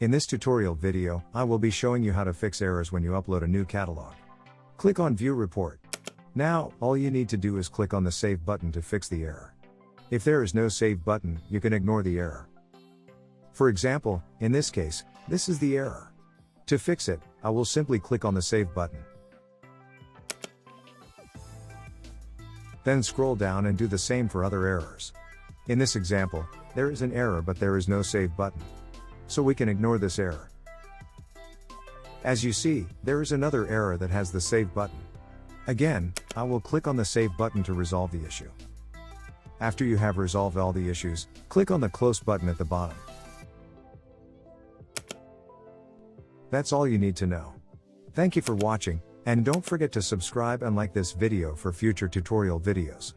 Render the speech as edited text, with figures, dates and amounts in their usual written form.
In this tutorial video, I will be showing you how to fix errors when you upload a new catalog. Click on View Report. Now, all you need to do is click on the Save button to fix the error. If there is no Save button, you can ignore the error. For example, in this case, this is the error. To fix it, I will simply click on the Save button. Then scroll down and do the same for other errors. In this example, there is an error but there is no Save button. So we can ignore this error. As you see, there is another error that has the Save button. Again, I will click on the Save button to resolve the issue. After you have resolved all the issues, click on the Close button at the bottom. That's all you need to know. Thank you for watching, and don't forget to subscribe and like this video for future tutorial videos.